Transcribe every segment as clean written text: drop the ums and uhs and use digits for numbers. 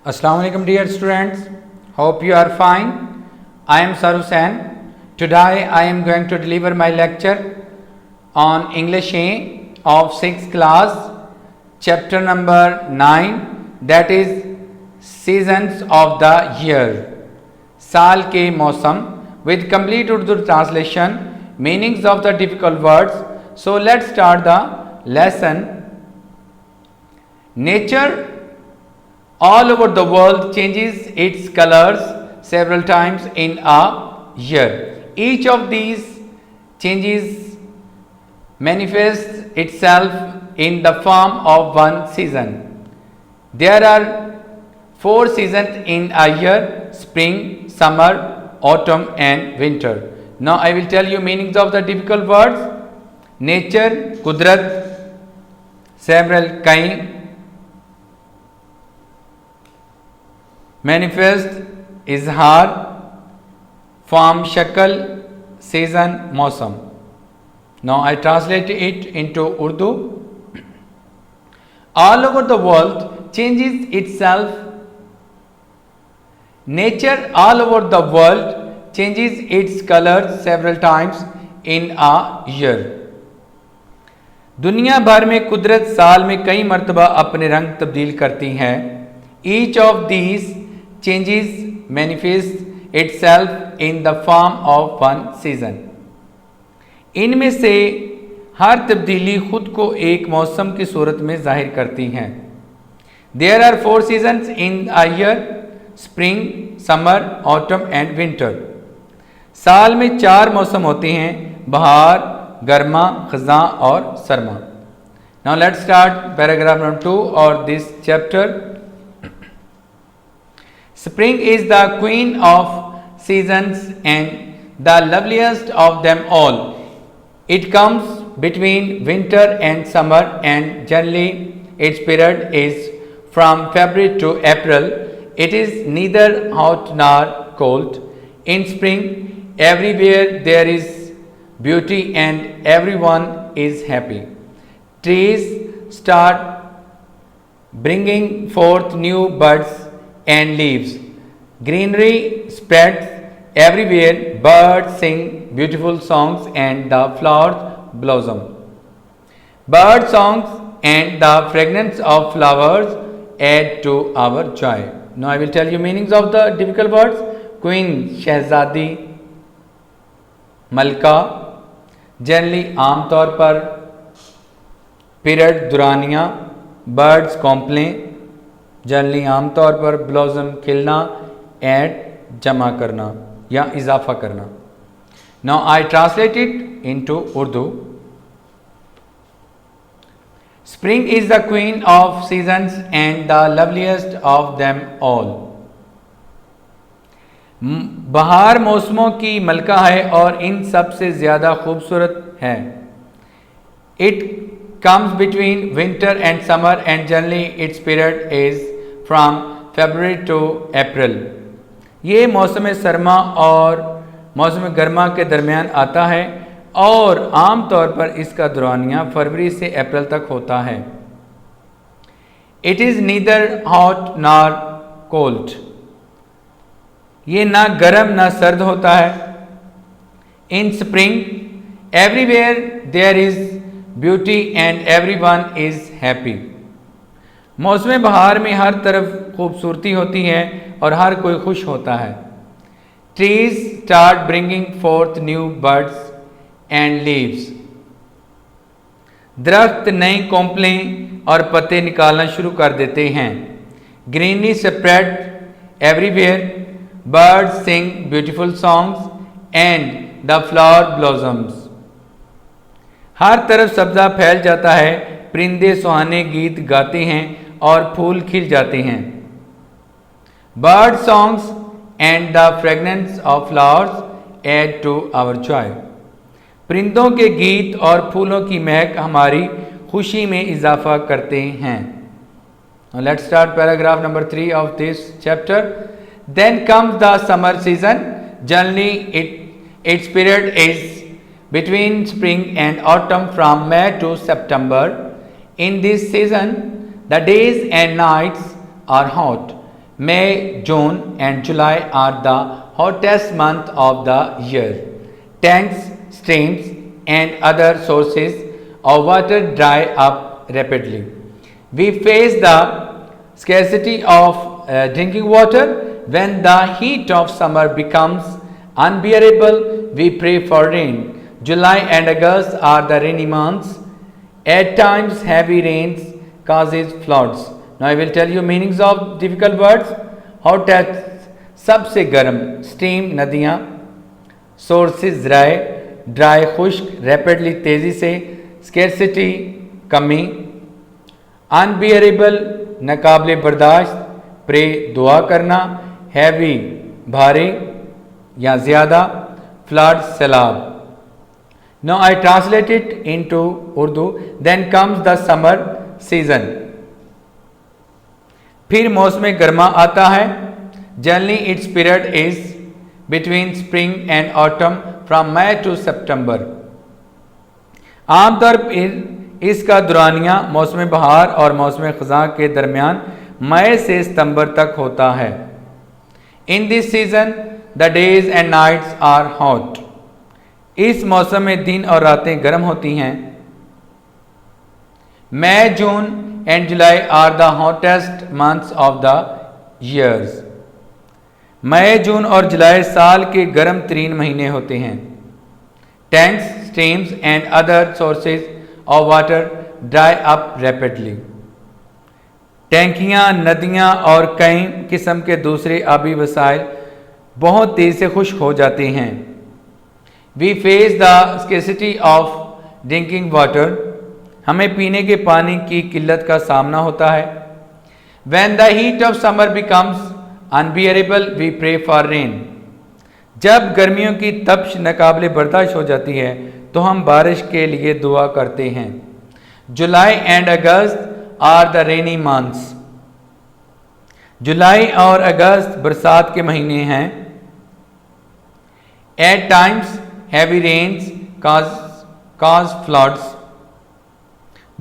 Assalamu alaikum dear students, hope you are fine. I am Saru Sen. Today I am going to deliver my lecture on English A of 6th class, chapter number 9, that is seasons of the year, साल के मौसम, with complete Urdu translation, meanings of the difficult words. So let's start the lesson. Nature all over the world changes its colors several times in a year. Each of these changes manifests itself in the form of one season. There are 4 seasons in a year: spring, summer, autumn and winter. Now I will tell you meanings of the difficult words. Nature, kudrat, several, kain, manifest, izhar, form, shakal, season, मौसम. Now I translate it into Urdu. All over the world changes itself. Nature all over the world changes its colors several times in a year. दुनिया भर में कुदरत साल में कई मर्तबा अपने रंग तब्दील करती हैं. Each of these changes manifests itself in the form of one season. इनमें से हर तब्दीली खुद को एक मौसम की सूरत में जाहिर करती हैं. There are 4 seasons in a year: spring, summer, autumn and winter. साल में 4 मौसम होते हैं: बहार, गर्मा, खज़ां और Sarma. Now let's start paragraph number 2 or this chapter. Spring is the queen of seasons and the loveliest of them all. It comes between winter and summer, and generally its period is from February to April. It is neither hot nor cold. In spring, everywhere there is beauty and everyone is happy. Trees start bringing forth new buds and leaves. Greenery spreads everywhere. Birds sing beautiful songs and the flowers blossom. Bird songs and the fragrance of flowers add to our joy. Now I will tell you meanings of the difficult words. Queen, शहजादी, मलका, generally आमतौर पर, period, दुरानियाँ, birds, कौंपलें, generally आमतौर पर, blossom, खिलना, add, जमा करना या इजाफा करना. Now I translate it into Urdu. Spring is the queen of seasons and the loveliest of them all. बहार मौसमों की मलका है और इन सब से ज़्यादा खूबसूरत है. It comes between winter and summer and generally its period is from February to April. ये मौसम सरमा और मौसम गर्मा के दरमियान आता है और आम तौर पर इसका दौरानिया फरवरी से अप्रैल तक होता है. It is neither hot nor cold. ये ना गर्म ना सर्द होता है. In spring, everywhere there is beauty and everyone is happy. मौसम बहार में हर तरफ खूबसूरती होती है और हर कोई खुश होता है. Trees start bringing fourth new birds and leaves. दरख्त नई कोंपलें और पत्ते निकालना शुरू कर देते हैं. Greenery spread everywhere. Birds sing beautiful songs and the flower blossoms. हर तरफ सब्जा फैल जाता है. परिंदे सुहाने गीत गाते हैं और फूल खिल जाते हैं. Bird songs and the fragrance of flowers add to our joy. परिंदों के गीत और फूलों की महक हमारी खुशी में इजाफा करते हैं. Let's start paragraph number 3 of this chapter. Then comes the summer season. Generally its period is between spring and autumn from May to September. In this season, the days and nights are hot. May, June and July are the hottest month of the year. Tanks, streams and other sources of water dry up rapidly. We face the scarcity of drinking water when the heat of summer becomes unbearable. We pray for rain. July and August are the rainy months. At times heavy rains causes floods. Now I will tell you meanings of difficult words. Hottest सबसे गर्म, steam नदियाँ, sources dry खुश्क, rapidly तेज़ी से, scarcity कमी, unbearable नाकाबिले बर्दाश्त, pray दुआ करना, हैवी भारी या ज़्यादा, फ्लड सैलाब. Now I translate it into Urdu. Then comes the summer season. फिर मौसम गर्मा आता है. Generally its period is between spring and autumn from May to September. आमतौर पर इसका दुरानिया मौसम बहार और मौसम ख़ज़ां के दरमियान मई से सितंबर तक होता है. In this season the days and nights are hot. इस मौसम में दिन और रातें गर्म होती हैं. May, June and July are the hottest months of the years. मई, जून और जुलाई साल के गर्म तरीन महीने होते हैं. Tanks, streams and other sources of water dry up rapidly. टैंकियाँ, नदियाँ और कई किस्म के दूसरे आबी वसाइल बहुत तेज़ी से खुश्क हो जाते हैं. We face the scarcity of drinking water. हमें पीने के पानी की किल्लत का सामना होता है. When the heat of summer becomes unbearable, we pray for rain. जब गर्मियों की तपश नाकाबिले बर्दाश्त हो जाती है तो हम बारिश के लिए दुआ करते हैं. July and August are the rainy months. जुलाई और अगस्त बरसात के महीने हैं. At times heavy rains cause floods.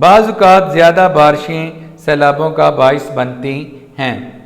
बाज़ औक़ात ज़्यादा बारिशें सैलाबों का बाइस बनती हैं.